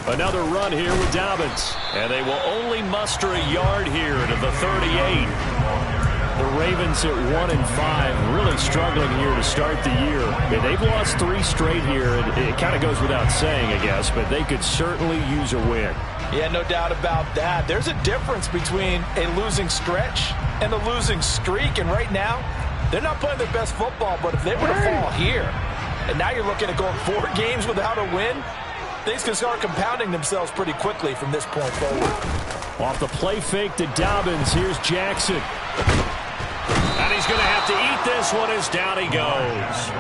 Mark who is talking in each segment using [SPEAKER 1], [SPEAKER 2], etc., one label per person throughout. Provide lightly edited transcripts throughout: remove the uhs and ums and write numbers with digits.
[SPEAKER 1] Another run here with Dobbins. And they will only muster a yard here to the 38. The Ravens at 1-5, really struggling here to start the year. They've lost 3 straight here, and it kind of goes without saying, I guess, but they could certainly use a win.
[SPEAKER 2] Yeah, no doubt about that. There's a difference between a losing stretch and a losing streak, and right now, they're not playing their best football, but if they were to fall here, and now you're looking at going 4 games without a win, things can start compounding themselves pretty quickly from this point forward.
[SPEAKER 1] Off the play fake to Dobbins, here's Jackson. And he's going to have to eat this one as down he goes.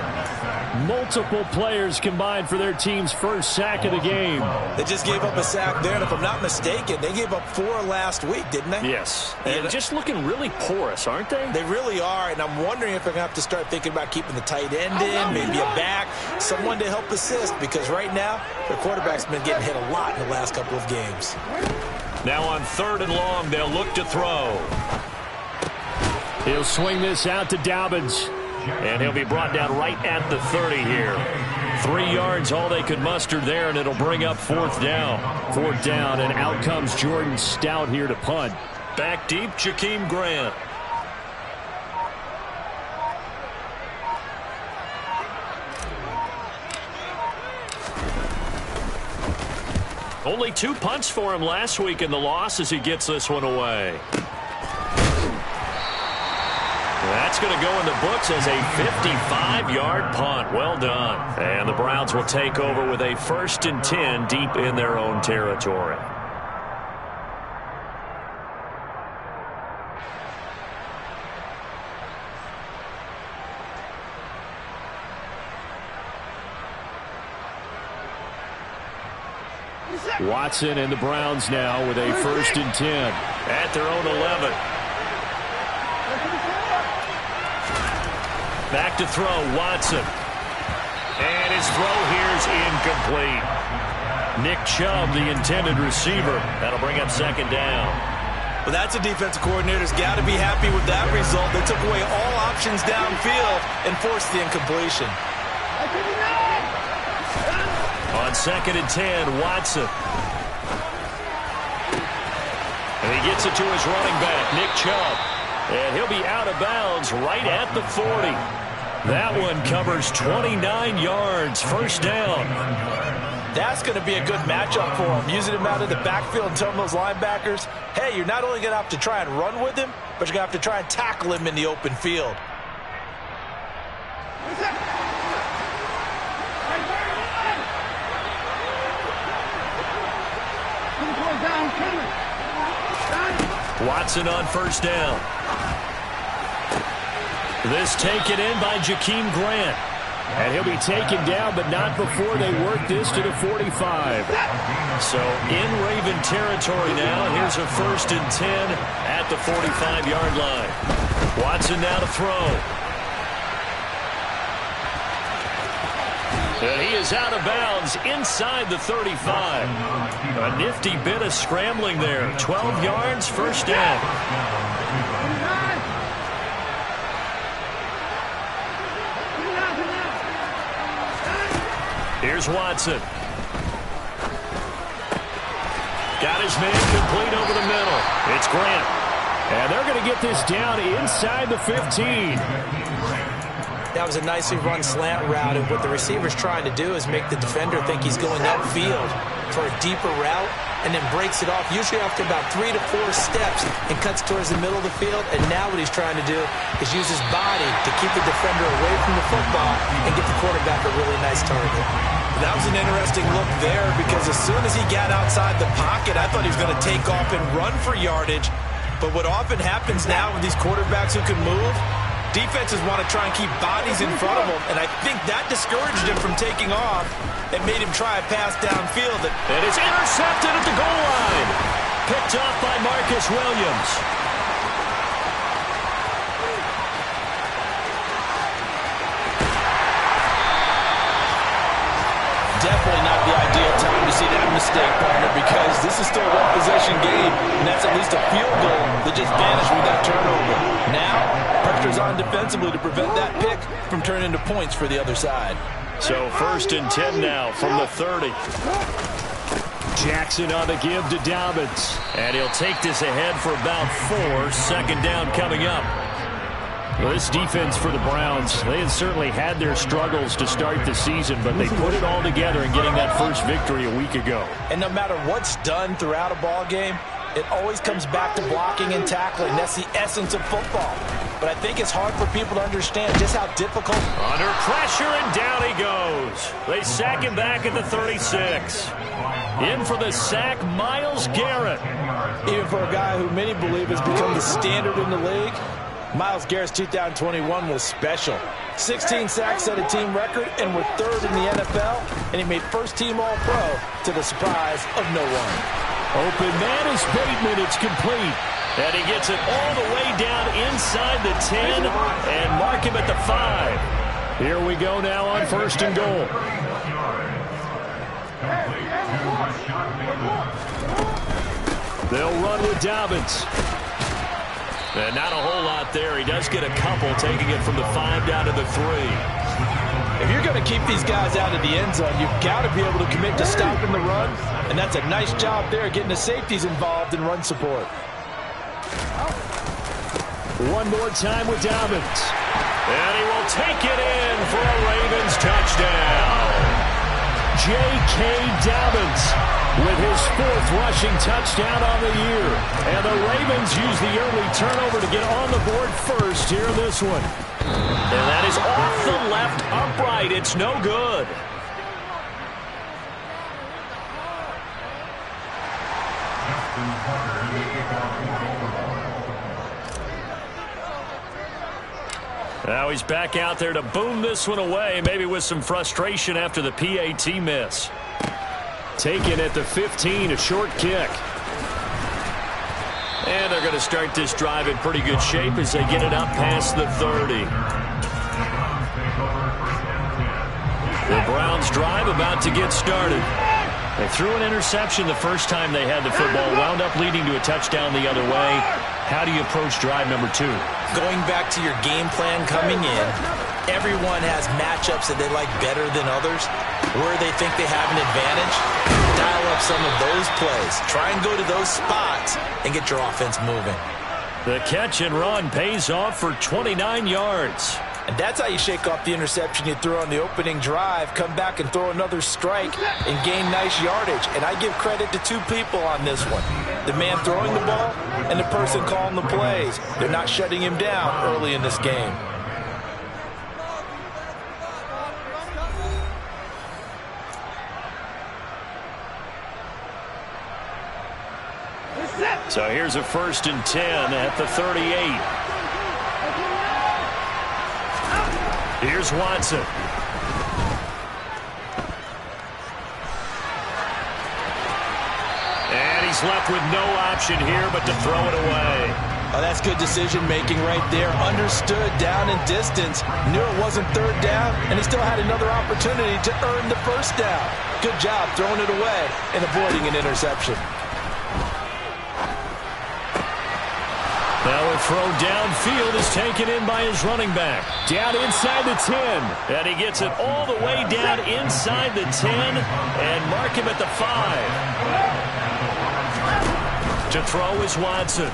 [SPEAKER 1] Multiple players combined for their team's first sack of the game.
[SPEAKER 2] They just gave up a sack there, and if I'm not mistaken, they gave up 4 last week, didn't they?
[SPEAKER 1] Yes. And just looking really porous, aren't they?
[SPEAKER 2] They really are, and I'm wondering if they're going to have to start thinking about keeping the tight end in, maybe a back, someone to help assist, because right now, their quarterback's been getting hit a lot in the last couple of games.
[SPEAKER 1] Now on 3rd and long, they'll look to throw. He'll swing this out to Dobbins. And he'll be brought down right at the 30 here. 3 yards, all they could muster there, and it'll bring up 4th down. 4th down, and out comes Jordan Stout here to punt. Back deep, Jakeem Grant. Only 2 punts for him last week in the loss as he gets this one away. That's going to go in the books as a 55-yard punt. Well done. And the Browns will take over with a 1st and 10 deep in their own territory. Watson and the Browns now with a 1st and 10 at their own 11. Back to throw, Watson. And his throw here is incomplete. Nick Chubb, the intended receiver. That'll bring up 2nd down.
[SPEAKER 2] Well, that's a defensive coordinator's got to be happy with that result. They took away all options downfield and forced the incompletion.
[SPEAKER 1] On 2nd and 10, Watson. And he gets it to his running back, Nick Chubb. And he'll be out of bounds right at the 40. That one covers 29 yards, 1st down.
[SPEAKER 2] That's going to be a good matchup for him. Using him out of the backfield and telling those linebackers, hey, you're not only going to have to try and run with him, but you're going to have to try and tackle him in the open field.
[SPEAKER 1] Watson on 1st down. This taken in by Jakeem Grant. And he'll be taken down, but not before they work this to the 45. So in Raven territory now. Here's a 1st and 10 at the 45-yard line. Watson now to throw. And he is out of bounds inside the 35. A nifty bit of scrambling there. 12 yards, 1st down. Here's Watson. Got his man complete over the middle. It's Grant. And they're going to get this down inside the 15.
[SPEAKER 2] That was a nicely run slant route, and what the receiver's trying to do is make the defender think he's going upfield for a deeper route, and then breaks it off, usually after about 3 to 4 steps, and cuts towards the middle of the field. And now what he's trying to do is use his body to keep the defender away from the football and get the quarterback a really nice target. That was an interesting look there, because as soon as he got outside the pocket, I thought he was going to take off and run for yardage. But what often happens now with these quarterbacks who can move, defenses want to try and keep bodies in front of him, and I think that discouraged him from taking off and made him try a pass downfield.
[SPEAKER 1] And it's intercepted at the goal line. Picked off by Marcus Williams.
[SPEAKER 2] Definitely not the ideal time to see that
[SPEAKER 3] mistake, partner, because this is still a one-possession game, and that's at least a field goal that just vanished with that turnover. Now, pressure's on defensively to prevent that pick from turning into points for the other side.
[SPEAKER 1] So 1st and 10 now from the 30. Jackson on the give to Dobbins. And he'll take this ahead for about 4. 2nd down coming up. Well, this defense for the Browns, they had certainly had their struggles to start the season, but they put it all together in getting that first victory a week ago.
[SPEAKER 2] And no matter what's done throughout a ball game, it always comes back to blocking and tackling. That's the essence of football. But I think it's hard for people to understand just how difficult.
[SPEAKER 1] Under pressure, and down he goes. They sack him back at the 36. In for the sack, Myles Garrett.
[SPEAKER 2] Even for a guy who many believe has become the standard in the league, Myles Garrett's 2021 was special. 16 sacks set a team record and were 3rd in the NFL, and he made first-team All-Pro to the surprise of no one.
[SPEAKER 1] Open man is Bateman. It's complete. And he gets it all the way down inside the 10 and mark him at the 5. Here we go now on 1st and goal. They'll run with Dobbins. And not a whole lot there. He does get a couple, taking it from the 5 down to the 3.
[SPEAKER 2] If you're going to keep these guys out of the end zone, you've got to be able to commit to stopping the run. And that's a nice job there, getting the safeties involved in run support.
[SPEAKER 1] One more time with Dobbins. And he will take it in for a Ravens touchdown. J.K. Dobbins with his 4th rushing touchdown on the year. And the Ravens use the early turnover to get on the board first here in this one. And that is off the left upright. It's no good. Now he's back out there to boom this one away, maybe with some frustration after the PAT miss. Taken at the 15, a short kick. And they're going to start this drive in pretty good shape as they get it up past the 30. The Browns drive about to get started. They threw an interception the first time they had the football, wound up leading to a touchdown the other way. How do you approach drive number 2?
[SPEAKER 2] Going back to your game plan coming in, everyone has matchups that they like better than others. Where they think they have an advantage, dial up some of those plays. Try and go to those spots and get your offense moving.
[SPEAKER 1] The catch and run pays off for 29 yards.
[SPEAKER 2] And that's how you shake off the interception you threw on the opening drive, come back and throw another strike and gain nice yardage. And I give credit to 2 people on this one. The man throwing the ball and the person calling the plays. They're not shutting him down early in this game.
[SPEAKER 1] So here's a 1st and 10 at the 38. Here's Watson. And he's left with no option here but to throw it away.
[SPEAKER 2] Oh, that's good decision-making right there. Understood down and distance. Knew it wasn't 3rd down, and he still had another opportunity to earn the 1st down. Good job throwing it away and avoiding an interception.
[SPEAKER 1] Now a throw downfield is taken in by his running back. Down inside the 10. And he gets it all the way down inside the 10 and mark him at the 5. To throw is Watson.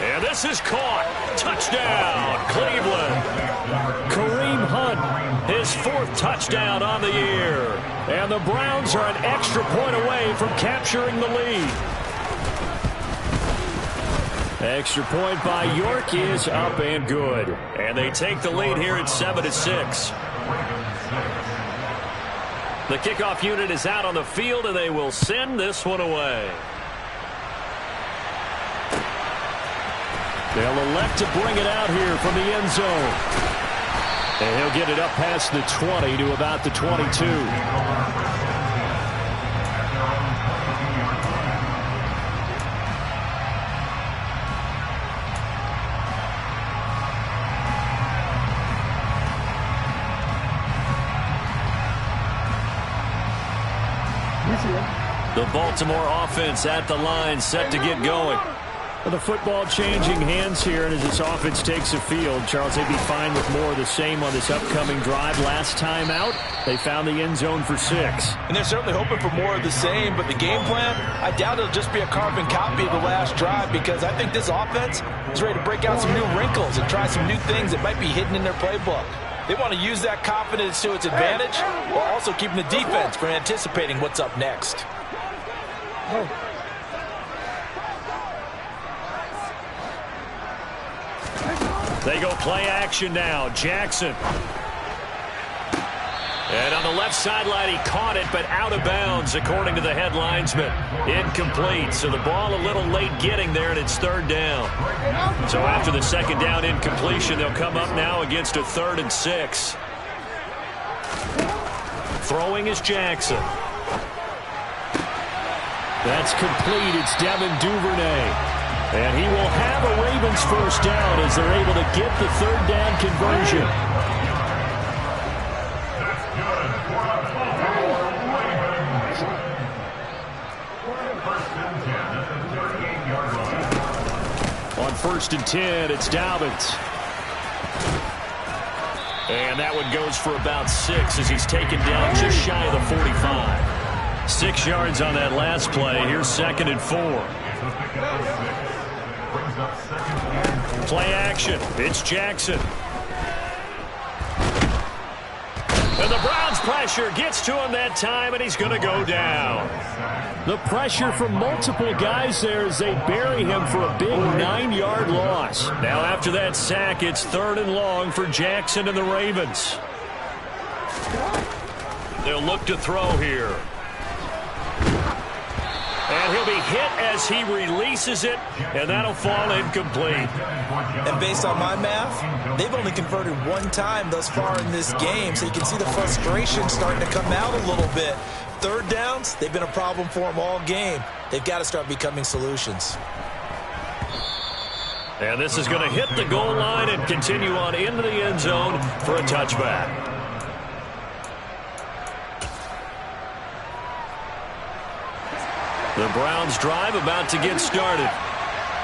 [SPEAKER 1] And this is caught. Touchdown, Cleveland. Kareem Hunt, his 4th touchdown on the year. And the Browns are an extra point away from capturing the lead. Extra point by York is up and good. And they take the lead here at 7-6. The kickoff unit is out on the field, and they will send this one away. They'll elect to bring it out here from the end zone. And he'll get it up past the 20 to about the 22. The Baltimore offense at the line, set to get going. Well, the football changing hands here, and as this offense takes the field, Charles, they'd be fine with more of the same on this upcoming drive. Last time out, they found the end zone for 6.
[SPEAKER 3] And they're certainly hoping for more of the same, but the game plan, I doubt it'll just be a carbon copy of the last drive, because I think this offense is ready to break out some new wrinkles and try some new things that might be hidden in their playbook. They want to use that confidence to its advantage while also keeping the defense from anticipating what's up next.
[SPEAKER 1] They go play action now. Jackson. And on the left sideline, he caught it, but out of bounds, according to the head linesman. Incomplete. So the ball a little late getting there, and it's 3rd down. So after the 2nd down incompletion, they'll come up now against a 3rd and 6. Throwing is Jackson. That's complete. It's Devin Duvernay. And he will have a Ravens first down as they're able to get the 3rd down conversion. On 1st and 10, it's Dobbins. And that one goes for about 6 as he's taken down just shy of the 45. 6 yards on that last play. Here's 2nd and 4. Play action. It's Jackson. And the Browns pressure gets to him that time, and he's going to go down. The pressure from multiple guys there as they bury him for a big 9-yard loss. Now after that sack, it's 3rd and long for Jackson and the Ravens. They'll look to throw here. And he'll be hit as he releases it, and that'll fall incomplete.
[SPEAKER 2] And based on my math, they've only converted 1 time thus far in this game, so you can see the frustration starting to come out a little bit. 3rd downs, they've been a problem for them all game. They've got to start becoming solutions.
[SPEAKER 1] And this is going to hit the goal line and continue on into the end zone for a touchback. The Browns drive about to get started.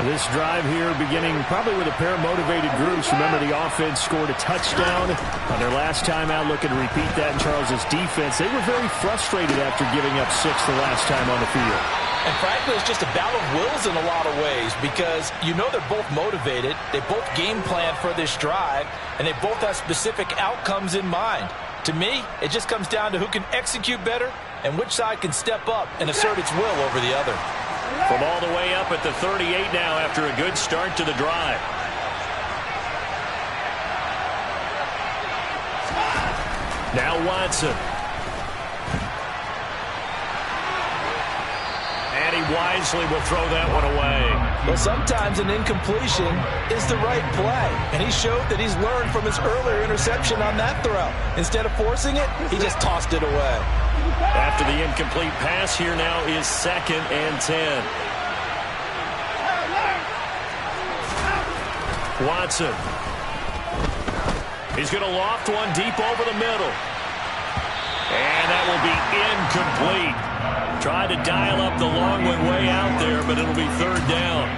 [SPEAKER 1] This drive here beginning probably with a pair of motivated groups. Remember, the offense scored a touchdown on their last time out. Looking to repeat that in Charles's defense. They were very frustrated after giving up 6 the last time on the field.
[SPEAKER 3] And frankly, it's just a battle of wills in a lot of ways, because you know they're both motivated. They both game plan for this drive, and they both have specific outcomes in mind. To me, it just comes down to who can execute better and which side can step up and assert its will over the other.
[SPEAKER 1] From all the way up at the 38 now after a good start to the drive. Now Watson. And he wisely will throw that one away.
[SPEAKER 3] Well, sometimes an incompletion is the right play, and he showed that he's learned from his earlier interception on that throw. Instead of forcing it, he just tossed it away.
[SPEAKER 1] After the incomplete pass, here now is 2nd and 10. Watson. He's going to loft one deep over the middle. And that will be incomplete. Tried to dial up the long one way out there, but it'll be 3rd down.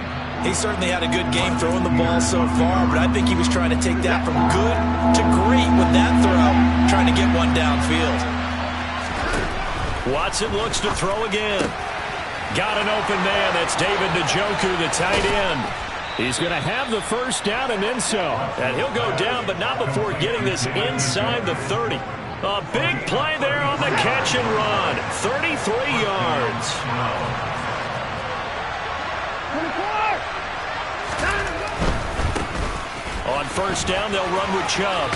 [SPEAKER 2] He certainly had a good game throwing the ball so far, but I think he was trying to take that from good to great with that throw, trying to get one downfield.
[SPEAKER 1] Watson looks to throw again. Got an open man. That's David Njoku, the tight end. He's going to have the first down and then so. And he'll go down, but not before getting this inside the 30. A big play there on the catch and run. 33 yards. On 1st down, they'll run with Chubb.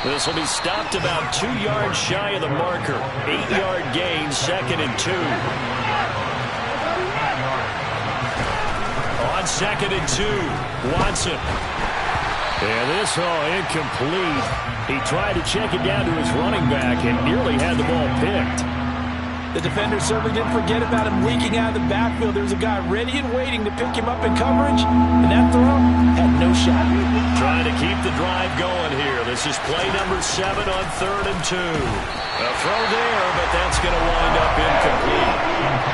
[SPEAKER 1] This will be stopped about 2 yards shy of the marker. 8-yard gain, 2nd and 2. On 2nd and 2, Watson. And this, incomplete. He tried to check it down to his running back and nearly had the ball picked.
[SPEAKER 3] The defender certainly didn't forget about him leaking out of the backfield. There's a guy ready and waiting to pick him up in coverage, and that throw had no shot.
[SPEAKER 1] Trying to keep the drive going here. This is play number 7 on 3rd and 2. A throw there, but that's going to wind up incomplete.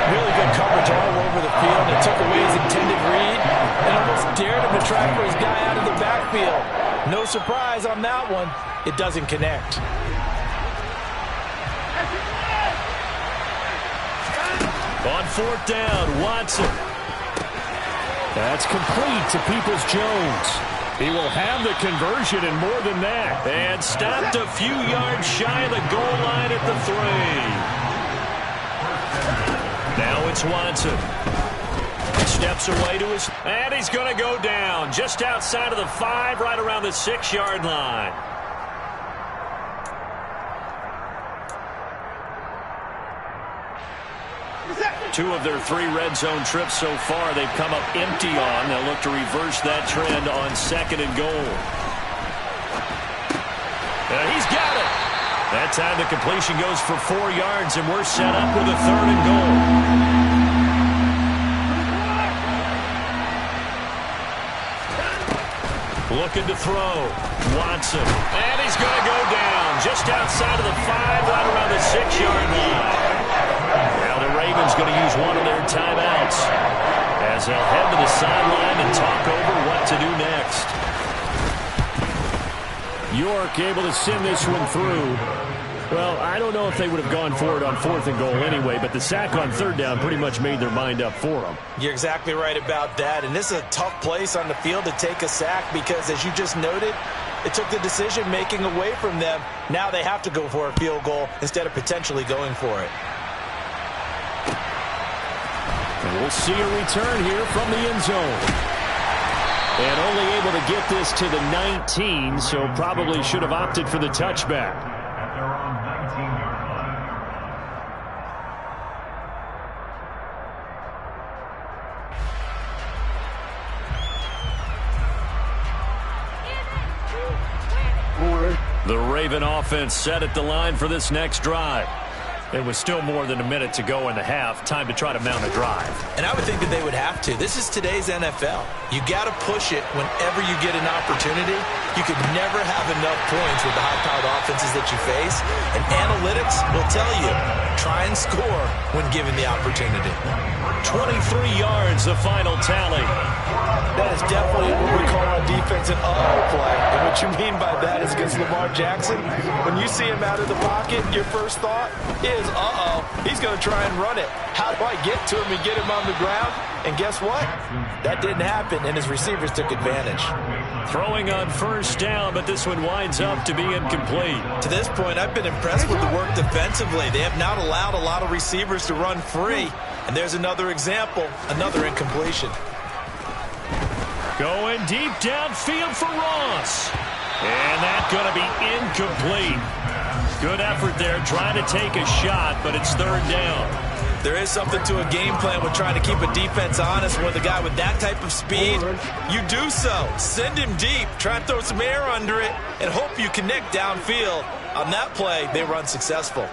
[SPEAKER 3] Really good coverage all over the field. It took away his intended read and almost dared him to try for his guy out of the backfield. No surprise on that one. It doesn't connect.
[SPEAKER 1] On 4th down, Watson.
[SPEAKER 4] That's complete to Peoples-Jones. He will have the conversion and more than that.
[SPEAKER 1] And stopped a few yards shy of the goal line at the 3. Now it's Watson. Steps away to his... And he's going to go down just outside of the 5, right around the 6-yard line. Two of their 3 red zone trips so far they've come up empty on. They'll look to reverse that trend on 2nd and goal. He's got it. That time the completion goes for 4 yards, and we're set up with a 3rd and goal. Looking to throw. Watson. And he's going to go down just outside of the 5, right around the 6-yard line. Now the Ravens going to use one of their timeouts as they'll head to the sideline and talk over what to do next.
[SPEAKER 4] York able to send this one through. Well, I don't know if they would have gone for it on 4th and goal anyway, but the sack on 3rd down pretty much made their mind up for them.
[SPEAKER 2] You're exactly right about that, and this is a tough place on the field to take a sack because, as you just noted, it took the decision-making away from them. Now they have to go for a field goal instead of potentially going for it.
[SPEAKER 4] And we'll see a return here from the end zone. And only able to get this to the 19, so probably should have opted for the touchback.
[SPEAKER 1] The Raven offense set at the line for this next drive.
[SPEAKER 4] It was still more than a minute to go in the half. Time to try to mount a drive.
[SPEAKER 2] And I would think that they would have to. This is today's NFL. You got to push it whenever you get an opportunity. You could never have enough points with the high-powered offenses that you face. And analytics will tell you, try and score when given the opportunity.
[SPEAKER 1] 23 yards, the final tally.
[SPEAKER 3] That is definitely what we call on defense an uh-oh play. And what you mean by that is against Lamar Jackson, when you see him out of the pocket, your first thought is, uh-oh, he's going to try and run it. How do I get to him and get him on the ground? And guess what? That didn't happen, and his receivers took advantage.
[SPEAKER 1] Throwing on 1st down, but this one winds up to be incomplete.
[SPEAKER 2] To this point, I've been impressed with the work defensively. They have not allowed a lot of receivers to run free. And there's another example, another incompletion.
[SPEAKER 1] Going deep downfield for Ross. And that's going to be incomplete. Good effort there, trying to take a shot, but it's 3rd down.
[SPEAKER 2] There is something to a game plan with trying to keep a defense honest. With a guy with that type of speed, you do so. Send him deep, try and throw some air under it, and hope you connect downfield. On that play, they run successful.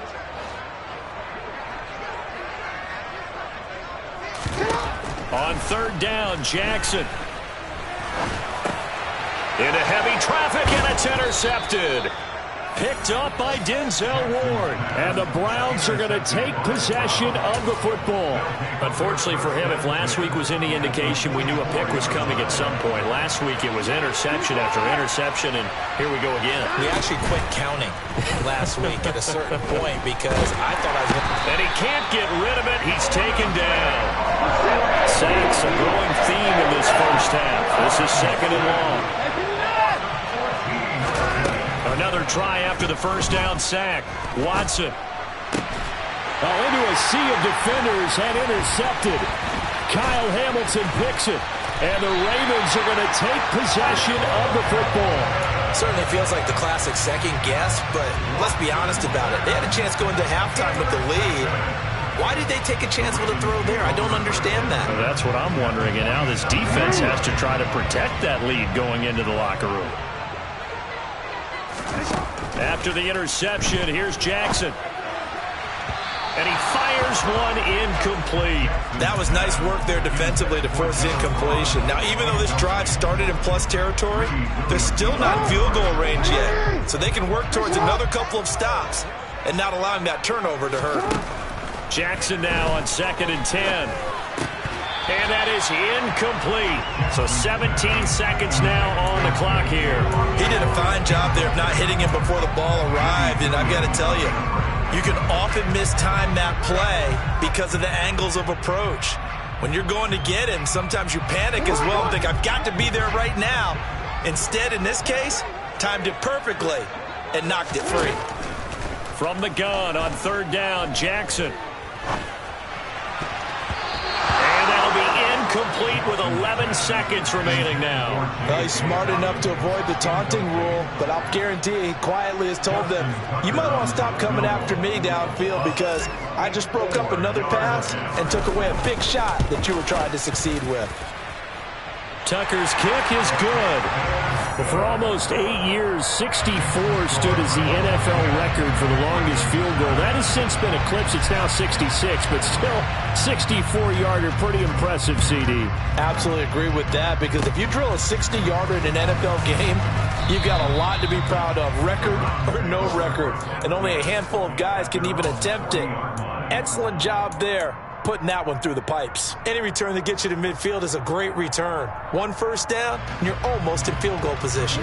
[SPEAKER 1] On 3rd down, Jackson. Into heavy traffic, and it's intercepted. Picked up by Denzel Ward.
[SPEAKER 4] And the Browns are going to take possession of the football.
[SPEAKER 1] Unfortunately for him, if last week was any indication, we knew a pick was coming at some point. Last week it was interception after interception, and here we go again.
[SPEAKER 2] We actually quit counting last week at a certain point because I thought I was going to...
[SPEAKER 1] And he can't get rid of it. He's taken down. Sacks a growing theme in this first half. This is 2nd and long. Another try after the 1st down sack. Watson.
[SPEAKER 4] Into a sea of defenders and intercepted. Kyle Hamilton picks it. And the Ravens are going to take possession of the football.
[SPEAKER 2] Certainly feels like the classic second guess, but let's be honest about it. They had a chance going to halftime with the lead. Why did they take a chance with a throw there? I don't understand that.
[SPEAKER 1] Well, that's what I'm wondering. And now this defense has to try to protect that lead going into the locker room. After the interception, here's Jackson. And he fires one incomplete.
[SPEAKER 3] That was nice work there defensively to force incompletion. Now, even though this drive started in plus territory, they're still not in field goal range yet. So they can work towards another couple of stops and not allowing that turnover to hurt.
[SPEAKER 1] Jackson now on 2nd and 10. And that is incomplete. So 17 seconds now on the clock here.
[SPEAKER 3] He did a fine job there of not hitting him before the ball arrived. And I've got to tell you, you can often mistime that play because of the angles of approach. When you're going to get him, sometimes you panic as well and think, I've got to be there right now. Instead, in this case, timed it perfectly and knocked it free.
[SPEAKER 1] From the gun on 3rd down, Jackson. Complete with 11 seconds remaining now.
[SPEAKER 3] Well, he's smart enough to avoid the taunting rule, but I'll guarantee he quietly has told them, you might want to stop coming after me downfield because I just broke up another pass and took away a big shot that you were trying to succeed with.
[SPEAKER 1] Tucker's kick is good. But for almost 8 years, 64 stood as the NFL record for the longest field goal. That has since been eclipsed. It's now 66, but still 64-yarder. Pretty impressive, CD.
[SPEAKER 3] Absolutely agree with that, because if you drill a 60-yarder in an NFL game, you've got a lot to be proud of, record or no record. And only a handful of guys can even attempt it. Excellent job there, putting that one through the pipes. Any return that gets you to midfield is a great return. 1 first down, and you're almost in field goal position.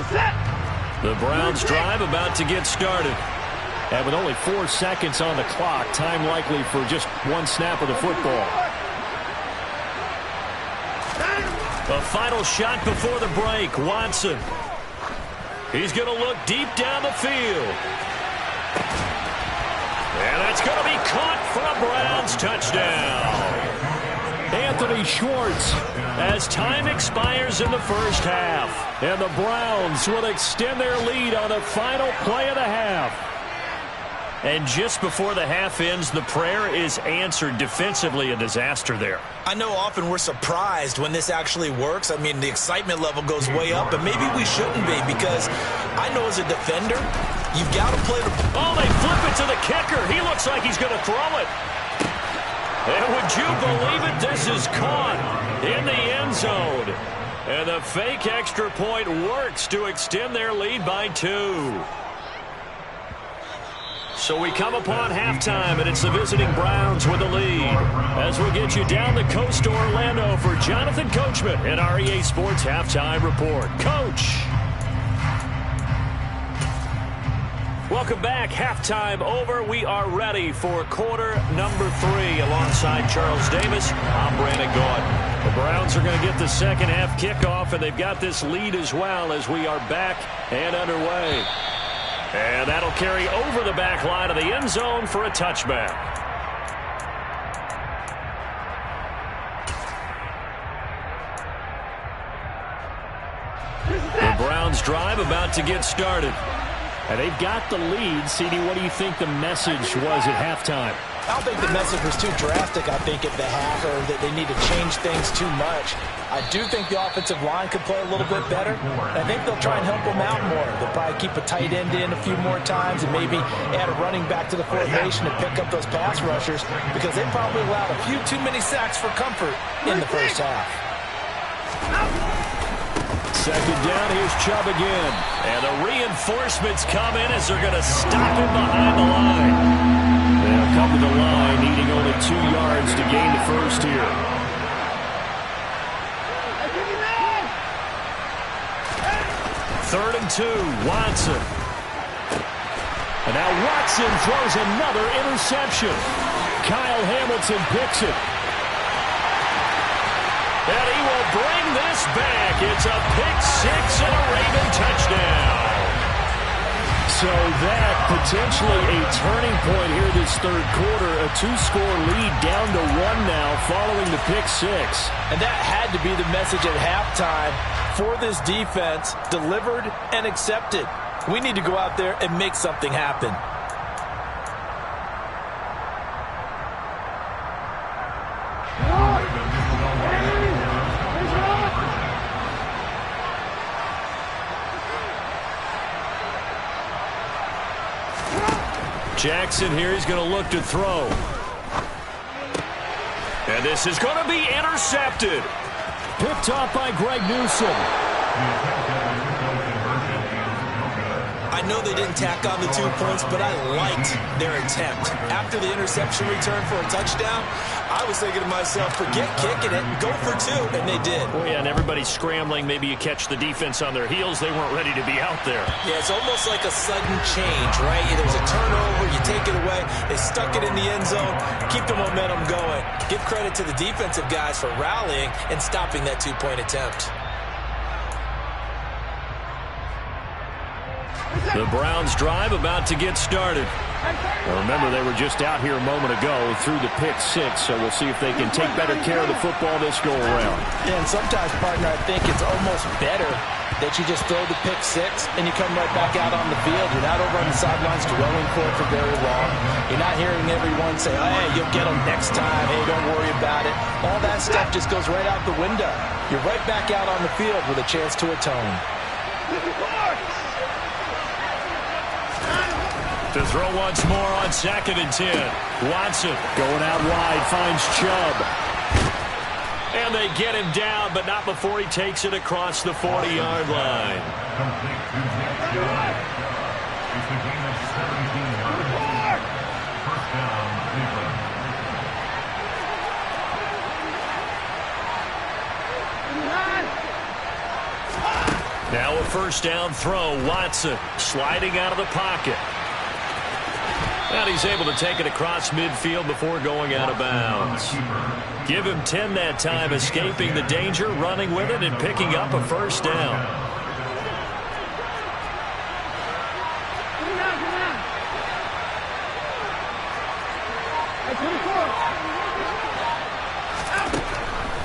[SPEAKER 1] The Browns drive about to get started. And with only 4 seconds on the clock, time likely for just 1 snap of the football. The final shot before the break, Watson. He's going to look deep down the field. And that's going to be caught for a Browns touchdown. Anthony Schwartz, as time expires in the first half. And the Browns will extend their lead on the final play of the half. And just before the half ends, the prayer is answered. Defensively, a disaster there.
[SPEAKER 3] I know often we're surprised when this actually works. I mean, the excitement level goes way up, and maybe we shouldn't be, because I know as a defender, you've got to play the...
[SPEAKER 1] Oh, they flip it to the kicker. He looks like he's going to throw it. And would you believe it? This is caught in the end zone. And the fake extra point works to extend their lead by 2. So we come upon halftime, and it's the visiting Browns with the lead. As we get you down the coast to Orlando for Jonathan Coachman and our EA Sports Halftime Report. Coach. Welcome back. Halftime over. We are ready for quarter number 3 alongside Charles Davis. I'm Brandon Gaudin. The Browns are going to get the second half kickoff, and they've got this lead as well as we are back and underway. And that'll carry over the back line of the end zone for a touchback. The Browns drive about to get started. And they've got the lead. CD, what do you think the message was at halftime?
[SPEAKER 2] I don't think the message was too drastic, I think, at the half, or that they need to change things too much. I do think the offensive line could play a little bit better. I think they'll try and help them out more. They'll probably keep a tight end in a few more times and maybe add a running back to the formation to pick up those pass rushers, because they probably allowed a few too many sacks for comfort in the first half.
[SPEAKER 1] Second down, here's Chubb again. And the reinforcements come in as they're going to stop him behind the line. They'll come to the line, needing only 2 yards to gain the first here. Third and 2, Watson. And now Watson throws another interception. Kyle Hamilton picks it. And he will bring this back. It's a pick-6 and a Raven touchdown. So that potentially a turning point here this third quarter. A 2-score lead down to 1 now following the pick-6.
[SPEAKER 3] And that had to be the message at halftime for this defense. Delivered and accepted. We need to go out there and make something happen.
[SPEAKER 1] Jackson here, he's going to look to throw. And this is going to be intercepted.
[SPEAKER 4] Picked off by Greg Newsome.
[SPEAKER 2] I know they didn't tack on the 2 points, but I liked their attempt. After the interception return for a touchdown, I was thinking to myself, forget kicking it, go for 2, and they did.
[SPEAKER 1] Oh, yeah, and everybody's scrambling. Maybe you catch the defense on their heels. They weren't ready to be out there.
[SPEAKER 2] Yeah, it's almost like a sudden change, right? There's a turnover, you take it away, they stuck it in the end zone, keep the momentum going. Give credit to the defensive guys for rallying and stopping that 2-point attempt.
[SPEAKER 1] The Browns drive about to get started. Now remember, they were just out here a moment ago through the pick 6, so we'll see if they can take better care of the football this go-around.
[SPEAKER 3] Yeah, and sometimes, partner, I think it's almost better that you just throw the pick 6 and you come right back out on the field. You're not over on the sidelines dwelling for it for very long. You're not hearing everyone say, oh, hey, you'll get them next time. Hey, don't worry about it. All that stuff just goes right out the window. You're right back out on the field with a chance to atone.
[SPEAKER 1] To throw once more on 2nd and 10. Watson
[SPEAKER 4] Going out wide, finds Chubb.
[SPEAKER 1] And they get him down, but not before he takes it across the 40-yard line. Now a first down throw. Watson sliding out of the pocket. And he's able to take it across midfield before going out of bounds. Give him 10 that time, escaping the danger, running with it, and picking up a first down.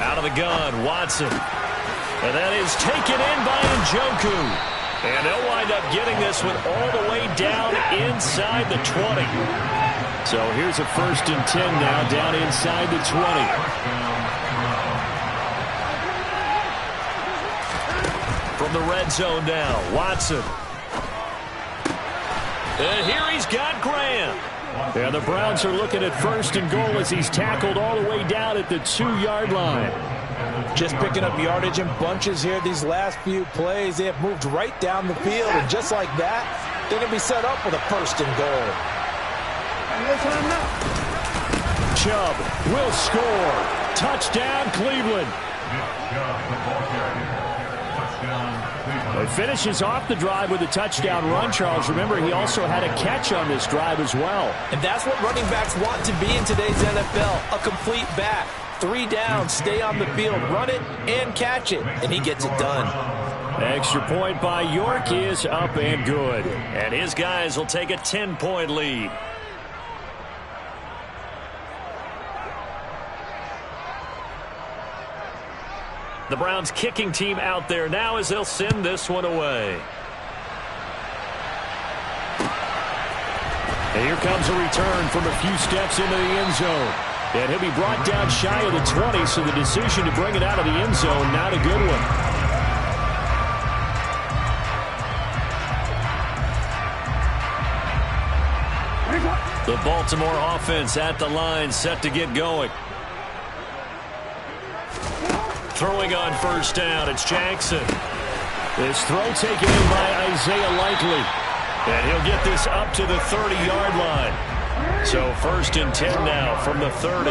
[SPEAKER 1] Out of the gun, Watson. And that is taken in by Njoku. And they'll wind up getting this one all the way down inside the 20.
[SPEAKER 4] So here's a 1st and 10 now, down inside the 20.
[SPEAKER 1] From the red zone now, Watson. And here he's got Graham.
[SPEAKER 4] And the Browns are looking at 1st and goal as he's tackled all the way down at the 2-yard line.
[SPEAKER 3] Just picking up yardage in bunches here these last few plays. They have moved right down the field, and just like that, they're going to be set up with a 1st and goal.
[SPEAKER 4] Chubb will score. Touchdown, Cleveland. It finishes off the drive with a touchdown run, Charles. Remember, he also had a catch on this drive as well.
[SPEAKER 2] And that's what running backs want to be in today's NFL, a complete back. 3 downs, stay on the field, run it, and catch it. And he gets it done.
[SPEAKER 1] Extra point by York is up and good. And his guys will take a 10-point lead. The Browns kicking team out there now as they'll send this one away.
[SPEAKER 4] And here comes a return from a few steps into the end zone. And he'll be brought down shy of the 20, so the decision to bring it out of the end zone, not a good one.
[SPEAKER 1] The Baltimore offense at the line, set to get going. Throwing on 1st down, it's Jackson.
[SPEAKER 4] This throw taken in by Isaiah Likely.
[SPEAKER 1] And he'll get this up to the 30-yard line. So 1st and 10 now from the 30.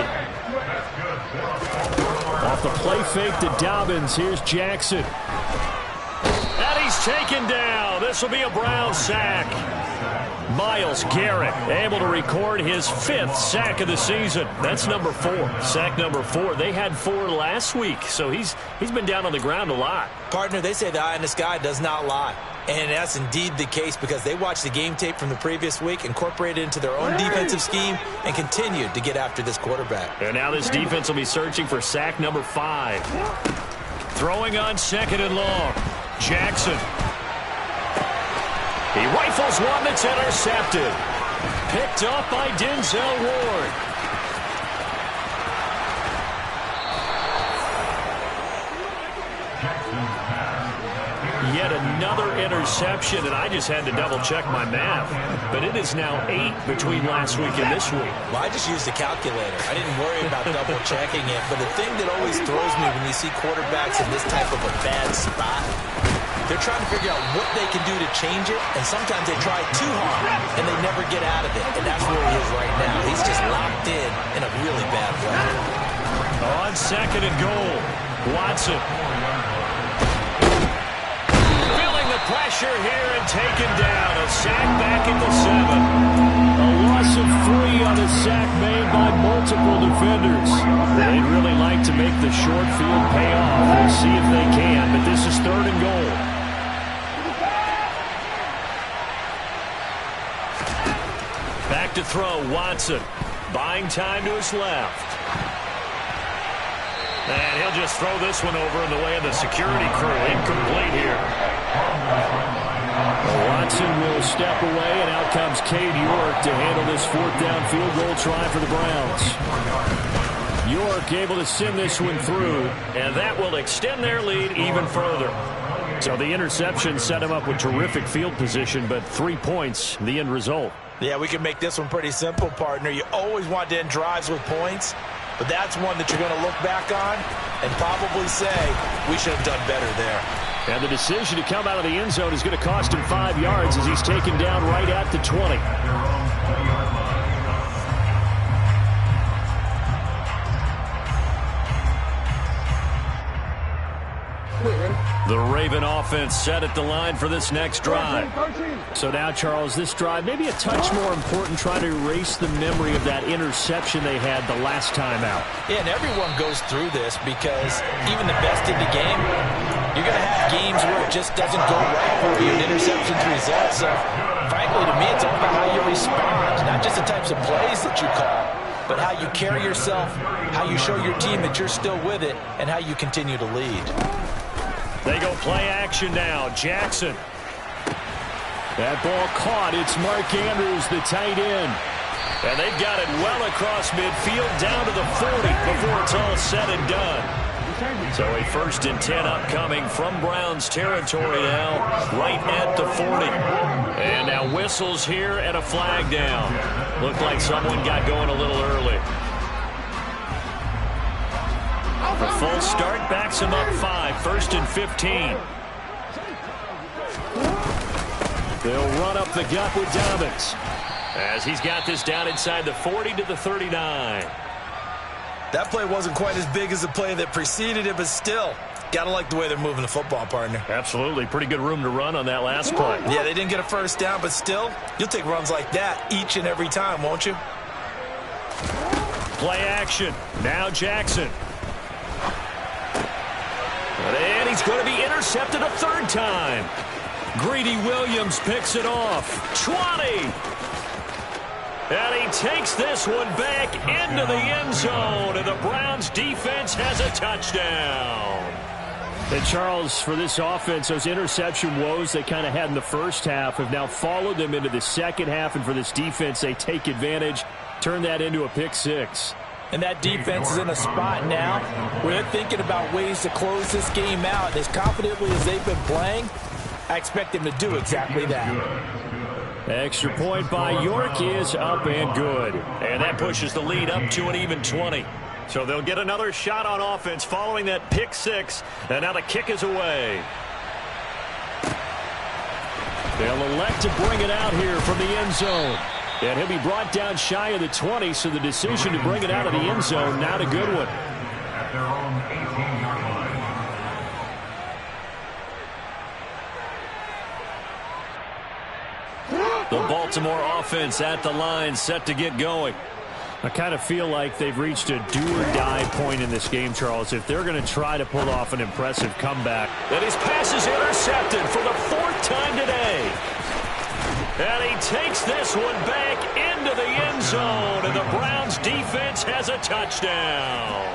[SPEAKER 4] Off the play fake to Dobbins, here's Jackson.
[SPEAKER 1] And he's taken down. This will be a Brown sack. Myles Garrett able to record his 5th sack of the season. That's number 4. Sack number 4. They had 4 last week, so he's been down on the ground a lot.
[SPEAKER 2] Partner, they say the eye in the sky does not lie. And that's indeed the case because they watched the game tape from the previous week, incorporated it into their own defensive scheme, and continued to get after this quarterback.
[SPEAKER 1] And now this defense will be searching for sack number 5. Throwing on 2nd and long. Jackson. He rifles one that's intercepted. Picked off by Denzel Ward. Yet another interception, and I just had to double-check my math. But it is now 8 between last week and this week.
[SPEAKER 2] Well, I just used a calculator. I didn't worry about double-checking it. But the thing that always throws me when you see quarterbacks in this type of a bad spot, they're trying to figure out what they can do to change it, and sometimes they try too hard, and they never get out of it. And that's where he is right now. He's just locked in a really bad way.
[SPEAKER 1] On 2nd and goal, Watson. Feeling the pressure here and taken down. A sack back at the 7.
[SPEAKER 4] A loss of 3 on a sack made by multiple defenders. They'd really like to make the short field pay off. We'll see if they can, but this is 3rd and goal.
[SPEAKER 1] Back to throw, Watson. Buying time to his left. And he'll just throw this one over in the way of the security crew. Incomplete here.
[SPEAKER 4] Watson will step away, and out comes Cade York to handle this 4th down field goal try for the Browns. York able to send this one through,
[SPEAKER 1] and that will extend their lead even further.
[SPEAKER 4] So the interception set him up with terrific field position, but 3 points, the end result.
[SPEAKER 2] Yeah, we can make this one pretty simple, partner. You always want to end drives with points, but that's one that you're going to look back on and probably say, we should have done better there.
[SPEAKER 4] And the decision to come out of the end zone is going to cost him 5 yards as he's taken down right at the 20.
[SPEAKER 1] The Raven offense set at the line for this next drive.
[SPEAKER 4] So now, Charles, this drive maybe a touch more important, trying to erase the memory of that interception they had the last time out.
[SPEAKER 2] Yeah, and everyone goes through this because even the best in the game, you're going to have games where it just doesn't go right for you, and interceptions result. So, frankly, to me, it's all about how you respond, not just the types of plays that you call, but how you carry yourself, how you show your team that you're still with it, and how you continue to lead.
[SPEAKER 1] They go play action now. Jackson.
[SPEAKER 4] That ball caught. It's Mark Andrews, the tight end.
[SPEAKER 1] And they've got it well across midfield down to the 40 before it's all said and done. So a 1st and 10 upcoming from Browns territory now, right at the 40. And now whistles here and a flag down. Looked like someone got going a little early. The full start backs him up 5, 1st and 15.
[SPEAKER 4] They'll run up the gut with Dobbins,
[SPEAKER 1] as he's got this down inside the 40 to the 39.
[SPEAKER 2] That play wasn't quite as big as the play that preceded it, but still, gotta like the way they're moving the football, partner.
[SPEAKER 1] Absolutely. Pretty good room to run on that last play.
[SPEAKER 2] Yeah, they didn't get a 1st down, but still, you'll take runs like that each and every time, won't you?
[SPEAKER 1] Play action. Now Jackson. And he's going to be intercepted a 3rd time.
[SPEAKER 4] Greedy Williams picks it off.
[SPEAKER 1] 20. And he takes this one back into the end zone. And the Browns defense has a touchdown.
[SPEAKER 4] And Charles, for this offense, those interception woes they kind of had in the first half have now followed them into the second half. And for this defense, they take advantage, turn that into a pick 6.
[SPEAKER 2] And that defense is in a spot now where they're thinking about ways to close this game out. As confidently as they've been playing, I expect them to do exactly that.
[SPEAKER 4] Extra point by York is up and good.
[SPEAKER 1] And that pushes the lead up to an even 20. So they'll get another shot on offense following that pick 6. And now the kick is away.
[SPEAKER 4] They'll elect to bring it out here from the end zone. And he'll be brought down shy of the 20, so the decision to bring it out of the end zone, not a good one.
[SPEAKER 1] The Baltimore offense at the line, set to get going.
[SPEAKER 4] I kind of feel like they've reached a do-or-die point in this game, Charles, if they're going to try to pull off an impressive comeback.
[SPEAKER 1] And his pass is intercepted for the 4th time today. And he takes this one back into the end zone, and the Browns defense has a touchdown.